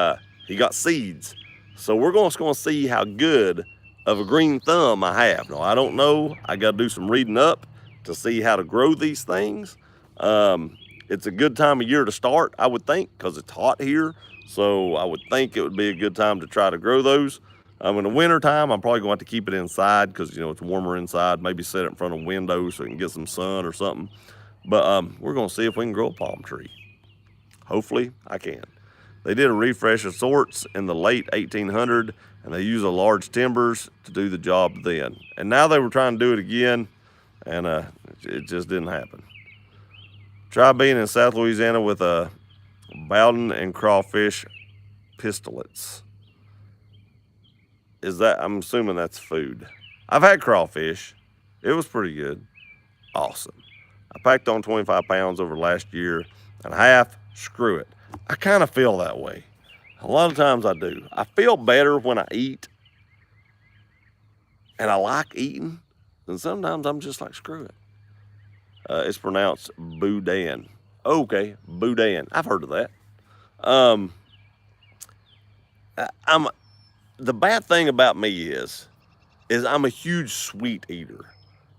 he got seeds. So we're just going to see how good of a green thumb I have. Now, I don't know. I got to do some reading up to see how to grow these things. It's a good time of year to start, I would think, because it's hot here. So I would think it would be a good time to try to grow those. In the wintertime, I'm probably going to have to keep it inside because, it's warmer inside. Maybe set it in front of a window so it can get some sun or something. But we're going to see if we can grow a palm tree. Hopefully, I can. They did a refresh of sorts in the late 1800s, and they used large timbers to do the job then. And now they were trying to do it again, and it just didn't happen. Try being in South Louisiana with Bowden and crawfish pistolets. I'm assuming that's food. I've had crawfish. It was pretty good. Awesome. I packed on 25 pounds over last year and a half. Screw it. I kind of feel that way. A lot of times I do. I feel better when I eat, and I like eating, and sometimes I'm just like, screw it. It's pronounced boudin. Okay, boudin. I've heard of that. The bad thing about me is I'm a huge sweet eater.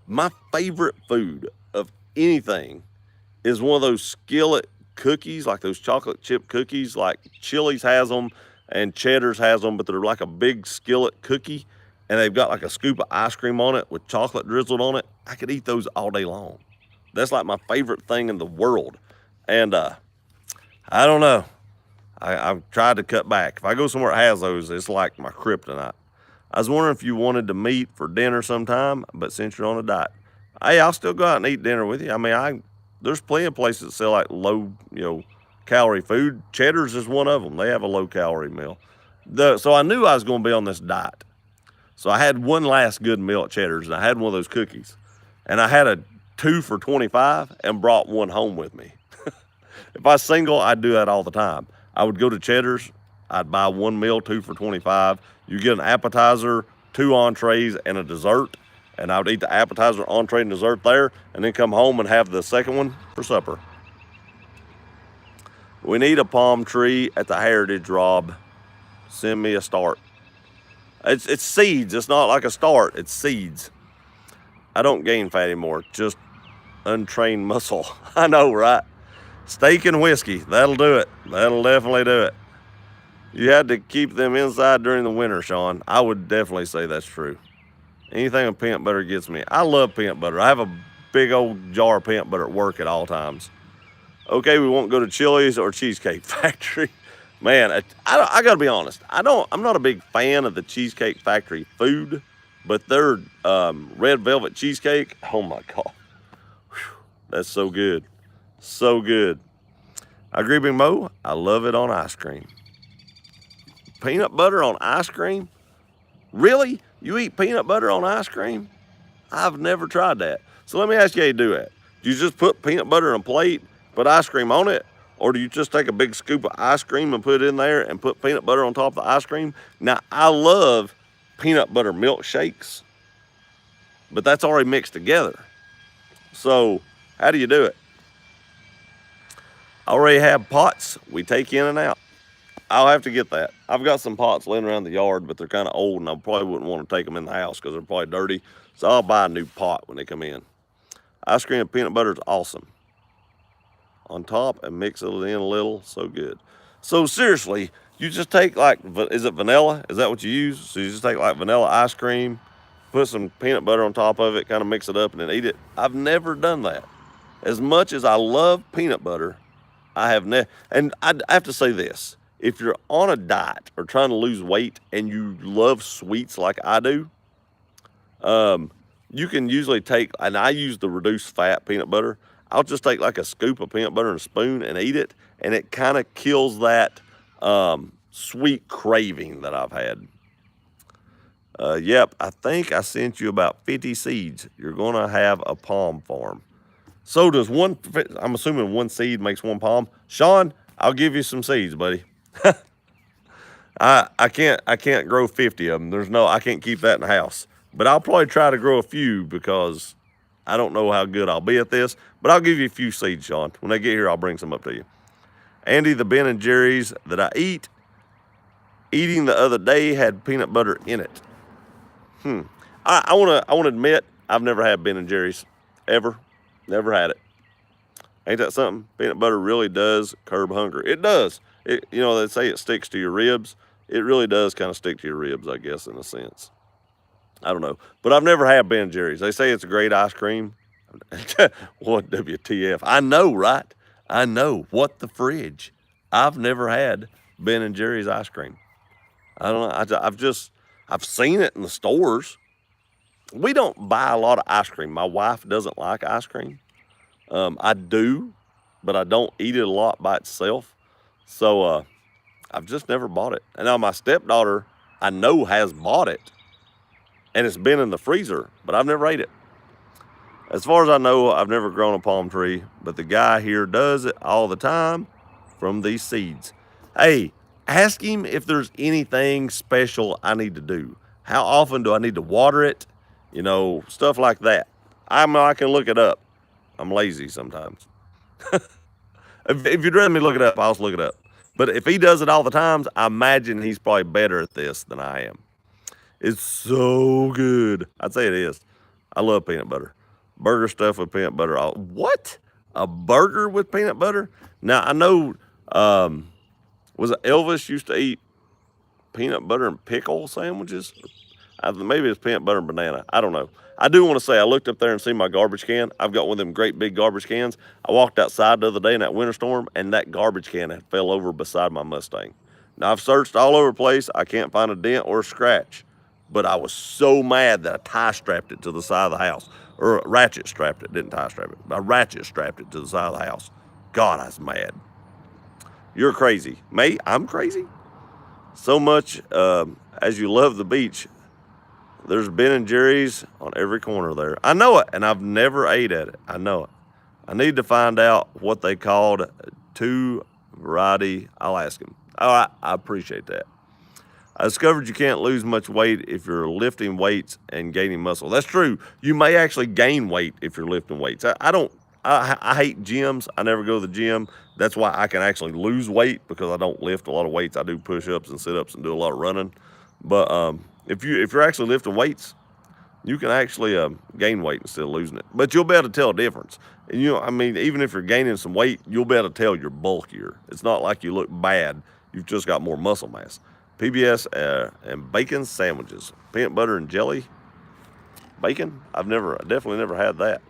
My favorite food of anything is one of those skillet cookies, like those chocolate chip cookies, like Chili's has them and Cheddar's has them, but they're like a big skillet cookie, and they've got like a scoop of ice cream on it with chocolate drizzled on it. I could eat those all day long. That's like my favorite thing in the world. And I don't know. I've tried to cut back. If I go somewhere that has those, it's like my kryptonite. I was wondering if you wanted to meet for dinner sometime, but since you're on a diet, hey, I'll still go out and eat dinner with you. I mean, there's plenty of places that sell like low, calorie food. Cheddar's is one of them. They have a low calorie meal. So I knew I was going to be on this diet. So I had one last good meal at Cheddar's, and I had one of those cookies. And I had a 2 for $25 and brought one home with me. If I was single, I'd do that all the time. I would go to Cheddar's, I'd buy one meal, 2 for $25. You get an appetizer, 2 entrees, and a dessert. And I would eat the appetizer, entree, and dessert there, and then come home and have the second one for supper. We need a palm tree at the Heritage, Rob. Send me a start. It's seeds. It's not like a start. It's seeds. I don't gain fat anymore. Just untrained muscle. I know, right? Steak and whiskey. That'll do it. That'll definitely do it. You had to keep them inside during the winter, Sean. I would definitely say that's true. Anything with peanut butter gets me. I love peanut butter. I have a big old jar of peanut butter at work at all times. Okay, we won't go to Chili's or Cheesecake Factory. Man, I gotta be honest. I'm not a big fan of the Cheesecake Factory food, but their red velvet cheesecake, oh my God. Whew, that's so good. So good. I agree, Big Mo. I love it on ice cream. Peanut butter on ice cream? Really? You eat peanut butter on ice cream? I've never tried that. So let me ask you how you do that. Do you just put peanut butter in a plate, put ice cream on it? Or do you just take a big scoop of ice cream and put it in there and put peanut butter on top of the ice cream? Now, I love peanut butter milkshakes, but that's already mixed together. So how do you do it? I already have pots we take in and out. I'll have to get that. I've got some pots laying around the yard, but they're kind of old, and I probably wouldn't want to take them in the house because they're probably dirty. So I'll buy a new pot when they come in. Ice cream and peanut butter is awesome. On top and mix it in a little, so good. So seriously, you just take is it vanilla? Is that what you use? So you just take like vanilla ice cream, put some peanut butter on top of it, kind of mix it up and then eat it. I've never done that. As much as I love peanut butter, I have never, and I have to say this. If you're on a diet or trying to lose weight and you love sweets like I do, you can usually take, and I use the reduced fat peanut butter. I'll just take like a scoop of peanut butter and a spoon and eat it, and it kind of kills that sweet craving that I've had. Yep, I think I sent you about 50 seeds. You're going to have a palm farm. So does I'm assuming one seed makes one palm. Sean, I'll give you some seeds, buddy. I can't grow 50 of them. I can't keep that in the house. But I'll probably try to grow a few because I don't know how good I'll be at this. But I'll give you a few seeds, Sean. When they get here, I'll bring some up to you. Andy, the Ben & Jerry's that I eating the other day had peanut butter in it. I want to admit I've never had Ben & Jerry's ever. Never had it. Ain't that something? Peanut butter really does curb hunger. It does. They say it sticks to your ribs. It really does kind of stick to your ribs, I guess, in a sense. I don't know. But I've never had Ben & Jerry's. They say it's a great ice cream. What WTF? I know, right? I know. What the fridge? I've never had Ben & Jerry's ice cream. I don't know. I've seen it in the stores. We don't buy a lot of ice cream. My wife doesn't like ice cream. I do, but I don't eat it a lot by itself. So I've just never bought it. And now my stepdaughter, I know, has bought it, and it's been in the freezer, but I've never ate it. As far as I know, I've never grown a palm tree, but the guy here does it all the time from these seeds. Hey, ask him if there's anything special I need to do. How often do I need to water it? You know, stuff like that. I can look it up. I'm lazy sometimes. If you'd rather me look it up, I'll just look it up. But if he does it all the times, I imagine he's probably better at this than I am. It's so good. I'd say it is. I love peanut butter. Burger stuff with peanut butter. What? A burger with peanut butter? Now, I know, was it Elvis used to eat peanut butter and pickle sandwiches? Maybe it's peanut butter and banana. I don't know. I do want to say I looked up there and seen my garbage can. I've got one of them great big garbage cans. I walked outside the other day in that winter storm, and that garbage can had fell over beside my Mustang. Now, I've searched all over the place. I can't find a dent or a scratch, but I was so mad that I tie strapped it to the side of the house, or ratchet strapped it. Didn't tie strap it. I ratchet strapped it to the side of the house. God, I was mad. You're crazy. Mate, I'm crazy? So much as you love the beach, there's Ben & Jerry's on every corner there. I know it, and I've never ate at it. I know it. I need to find out what they called two variety. I'll ask him. All right, I appreciate that. I discovered you can't lose much weight if you're lifting weights and gaining muscle. That's true. You may actually gain weight if you're lifting weights. I hate gyms. I never go to the gym. That's why I can actually lose weight, because I don't lift a lot of weights. I do push-ups and sit-ups and do a lot of running. But if you're actually lifting weights, you can actually gain weight instead of losing it. But you'll be able to tell a difference. And I mean, even if you're gaining some weight, you'll be able to tell you're bulkier. It's not like you look bad. You've just got more muscle mass. PBS and bacon sandwiches, peanut butter and jelly. Bacon? Definitely never had that.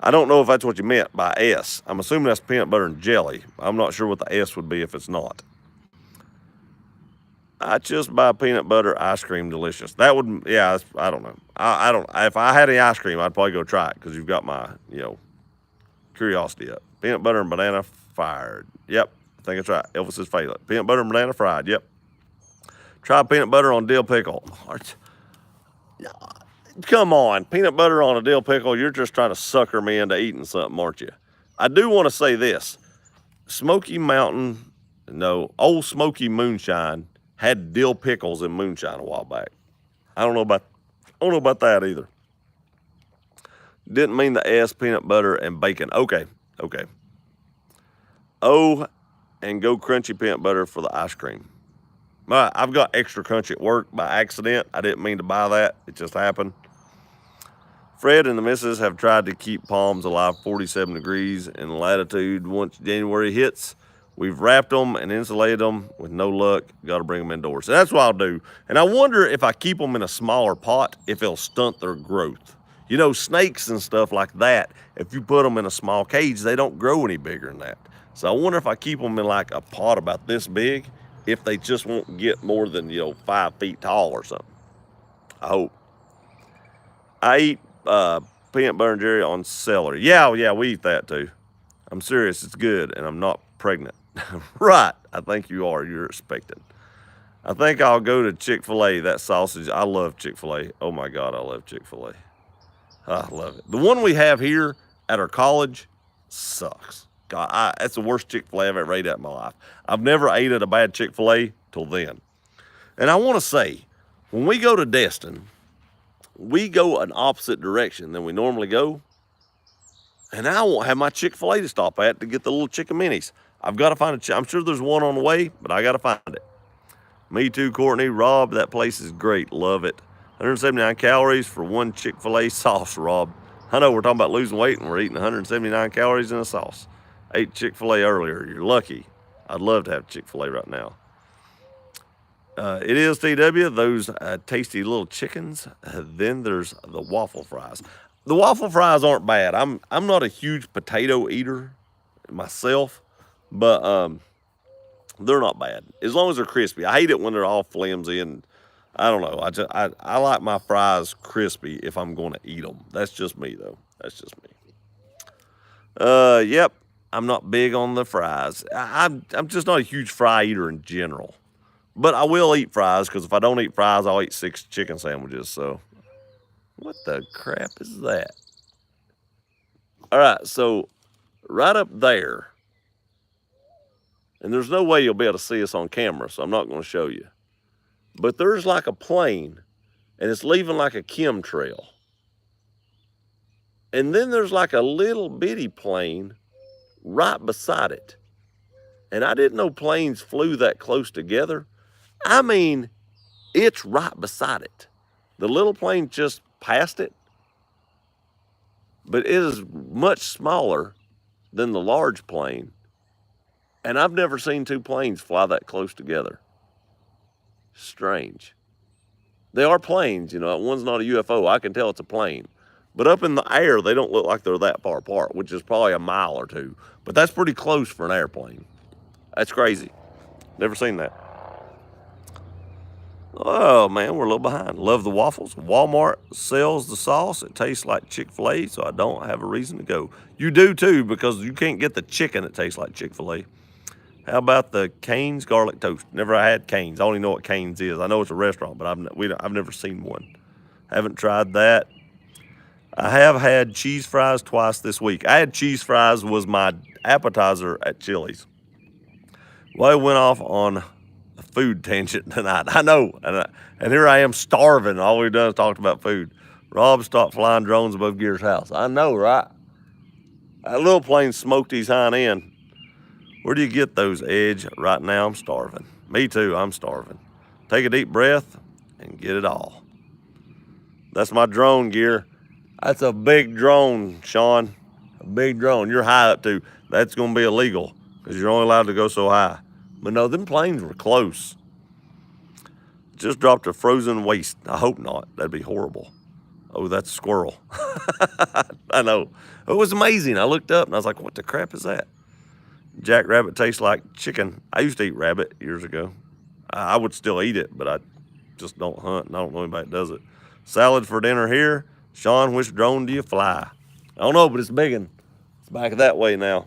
I don't know if that's what you meant by S. I'm assuming that's peanut butter and jelly. I'm not sure what the S would be if it's not. I just buy peanut butter ice cream delicious. That would, yeah, I don't know. I don't, if I had any ice cream, I'd probably go try it, because you've got my, curiosity up. Peanut butter and banana fried. Yep, I think that's right. Elvis's favorite. Peanut butter and banana fried. Yep. Try peanut butter on dill pickle. Come on, peanut butter on a dill pickle. You're just trying to sucker me into eating something, aren't you? I do want to say this. Old Smoky Moonshine had dill pickles in moonshine a while back. I don't know about that either. Didn't mean the S, peanut butter and bacon. Okay. Oh, and go crunchy peanut butter for the ice cream. I've got extra crunchy at work by accident. I didn't mean to buy that. It just happened. Fred and the missus have tried to keep palms alive 47 degrees in latitude once January hits. We've wrapped them and insulated them with no luck. Got to bring them indoors. So that's what I'll do. And I wonder if I keep them in a smaller pot, if it'll stunt their growth. You know, snakes and stuff like that, if you put them in a small cage, they don't grow any bigger than that. So I wonder if I keep them in like a pot about this big, if they just won't get more than, 5 feet tall or something. I hope. I eat peanut butter and jelly on celery. Yeah, we eat that too. I'm serious, it's good, and I'm not pregnant. Right, I think you are. You're expecting. I think I'll go to Chick-fil-A. That sausage, I love Chick-fil-A. Oh my God, I love Chick-fil-A. I love it. The one we have here at our college sucks. God, that's the worst Chick-fil-A I've ever ate at in my life. I've never ate at a bad Chick-fil-A till then. And I want to say, when we go to Destin, we go an opposite direction than we normally go. And I won't have my Chick-fil-A to stop at to get the little chicken minis. I've got to find I'm sure there's one on the way, but I got to find it. Me too, Courtney. Rob, that place is great. Love it. 179 calories for one Chick-fil-A sauce, Rob. I know we're talking about losing weight and we're eating 179 calories in a sauce. Ate Chick-fil-A earlier. You're lucky. I'd love to have Chick-fil-A right now. It is TW, those tasty little chickens. Then there's the waffle fries. The waffle fries aren't bad. I'm not a huge potato eater myself, but they're not bad as long as they're crispy. I hate it when they're all flimsy and I don't know. I like my fries crispy if I'm going to eat them. That's just me though. That's just me. Yep. I'm not big on the fries. I'm just not a huge fry eater in general. But I will eat fries because if I don't eat fries, I'll eat 6 chicken sandwiches. So, what the crap is that? All right, so right up there, and there's no way you'll be able to see us on camera, so I'm not going to show you. But there's like a plane, and it's leaving like a chemtrail. And then there's like a little bitty plane right beside it. And I didn't know planes flew that close together. I mean, it's right beside it. The little plane just passed it, but it is much smaller than the large plane. And I've never seen 2 planes fly that close together. Strange. They are planes, you know, one's not a UFO. I can tell it's a plane. But up in the air, they don't look like they're that far apart, which is probably a mile or 2. But that's pretty close for an airplane. That's crazy. Never seen that. Oh man, we're a little behind. Love the waffles. Walmart sells the sauce. It tastes like Chick-fil-A, so I don't have a reason to go. You do too, because you can't get the chicken that tastes like Chick-fil-A. How about the Cane's garlic toast? Never had Cane's. I only know what Cane's is. I know it's a restaurant, but I've never seen one. Haven't tried that. I have had cheese fries twice this week. I had cheese fries was my appetizer at Chili's. Well, I went off on a food tangent tonight. I know, and here I am starving. All we've done is talked about food. Rob stopped flying drones above Gear's house. I know, right? That little plane smoked his hind end. Where do you get those, Edge? Right now, I'm starving. Me too, I'm starving. Take a deep breath and get it all. That's my drone gear. That's a big drone, Sean. A big drone. You're high up too. That's going to be illegal because you're only allowed to go so high. But no, them planes were close. Just dropped a frozen waste. I hope not. That'd be horrible. Oh, that's a squirrel. I know. It was amazing. I looked up and I was like, what the crap is that? Jackrabbit tastes like chicken. I used to eat rabbit years ago. I would still eat it, but I just don't hunt, and I don't know anybody that does it. Salad for dinner here. Sean, which drone do you fly? I don't know, but it's biggin'. It's back that way now.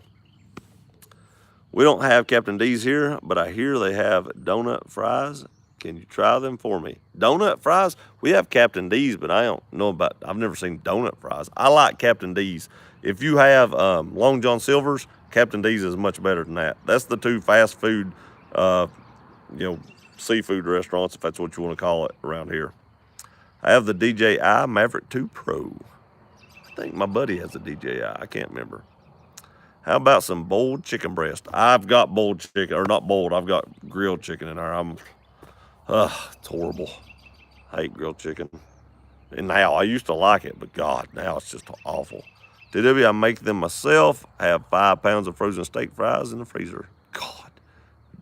We don't have Captain D's here, but I hear they have donut fries. Can you try them for me? Donut fries? We have Captain D's, but I don't know about, I've never seen donut fries. I like Captain D's. If you have Long John Silver's, Captain D's is much better than that. That's the 2 fast food, seafood restaurants, if that's what you want to call it around here. I have the DJI Maverick 2 Pro. I think my buddy has a DJI. I can't remember. How about some boiled chicken breast? I've got boiled chicken, or not boiled. I've got grilled chicken in there. It's horrible. I hate grilled chicken. And now, I used to like it, but God, now it's just awful. TW, I make them myself. I have 5 pounds of frozen steak fries in the freezer. God,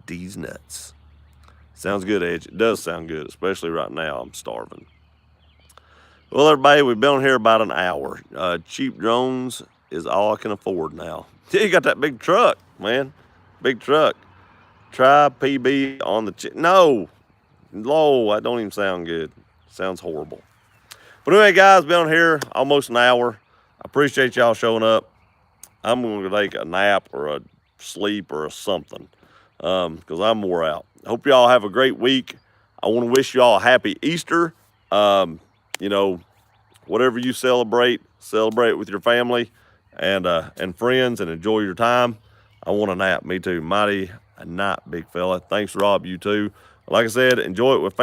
these nuts. Sounds good, Edge. It does sound good, especially right now. I'm starving. Well, everybody, we've been on here about an hour. Cheap drones is all I can afford now. Yeah, you got that big truck, man. Big truck. Try PB on the No. That don't even sound good. Sounds horrible. But anyway, guys, been on here almost an hour. I appreciate y'all showing up. I'm going to take a nap or a sleep or a something because I'm wore out. I hope y'all have a great week. I want to wish y'all a happy Easter. Whatever you celebrate with your family and friends and enjoy your time. I want a nap. Me too. Mighty night, big fella. Thanks, Rob. You too. Like I said, enjoy it with family.